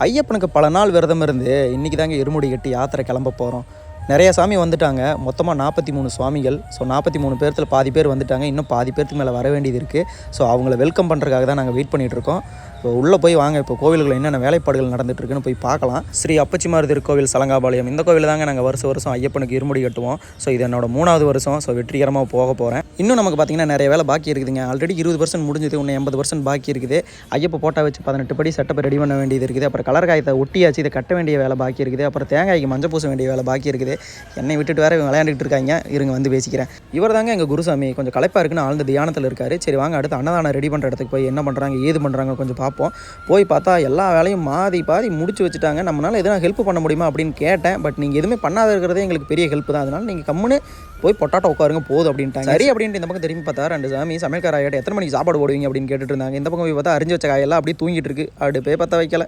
ஐயப்பனுக்கு பல நாள் விரதம் இருந்து இன்றைக்கி தாங்க இருமுடி கட்டி யாத்திரை கிளம்ப போகிறோம். நிறைய சாமி வந்துட்டாங்க. மொத்தமாக 43 சுவாமிகள். ஸோ 43 பேர்த்தில் பாதி பேர் வந்துட்டாங்க. இன்னும் பாதி பேர்த்துக்கு மேலே வர வேண்டியது இருக்குது. ஸோ அவங்கள வெல்கம் பண்ணுறதுக்காக தான் நாங்கள் வெயிட் பண்ணிகிட்ருக்கோம். இப்போ உள்ளே போய் வாங்க, இப்போ கோவில்களில் என்னென்ன வேலைப்பாடுகள் நடந்துகிட்ருக்குன்னு போய் பார்க்கலாம். ஸ்ரீ அப்பச்சிமார் திருக்கோவில் சலங்காபாளையம், இந்த கோவில் தாங்க நாங்கள் வருஷம் ஐயப்பனுக்கு இருமுடி கட்டுவோம். ஸோ இது என்னோட 3வது வருஷம். ஸோ வெற்றிகரமாக போக போகிறேன். இன்னும் நமக்கு பார்த்திங்கன்னா நிறைய வேலை பாக்கி இருக்குதுங்க. ஆல்ரெடி 20% முடிஞ்சது, இன்னும் 80% பாக்கி இருக்குது. ஐயப்ப போட்டா வச்சு 18 படி செட்டப்பை ரெடி பண்ண வேண்டியது இருக்குது. அப்புறம் கலர் காயத்தை ஒட்டியாச்சு, இதை கட்ட வேண்டிய வேலை பாக்கி இருக்குது. அப்புறம் தேங்காய்க்கு மஞ்சள் பூச வேண்டிய வேலை பாக்கி இருக்குது. என்னை விட்டுட்டு வேறு விளையாண்டுட்டு இருக்காங்க. இருங்க வந்து பேசிக்கிறேன். இவர் தாங்க எங்கள் குருசாமி. கொஞ்சம் களைப்பாக இருக்குன்னு ஆழ்ந்த தியானத்தில் இருக்கார். சரி வாங்க, அடுத்து அன்னதானம் ரெடி பண்ணுற இடத்துக்கு போய் என்ன பண்ணுறாங்க ஏது பண்ணுறாங்க கொஞ்சம் பார்ப்போம். போய் பார்த்தா எல்லா வேலையும் பாதி முடிச்சு வச்சுட்டாங்க. நம்மளால் எதுவும் ஹெல்ப் பண்ண முடியுமா அப்படின்னு கேட்டேன். பட் நீங்கள் எதுவுமே பண்ணாத இருக்கிறதே எங்களுக்கு பெரிய ஹெல்ப் தான். அதனால் நீங்கள் கம்முன்னு போய் பொட்டாட்டோ உட்காருங்க போதும் அப்படின்ட்டாங்க. சரி அப்படின்ட்டு இந்த பக்கம் திரும்பி பார்த்தா 2 சாமி சமையல்கார ஆகிட்ட எத்தனை மணிக்கு சாப்பாடு போடுவீங்க அப்படின்னு கேட்டுட்டு இருந்தாங்க. இந்த பக்கம் போய் பார்த்தா அரிஞ்சு வச்ச காயெல்லாம் அப்படியே தூங்கிட்டு இருக்கு. அடுப்பே பற்ற வைக்கல.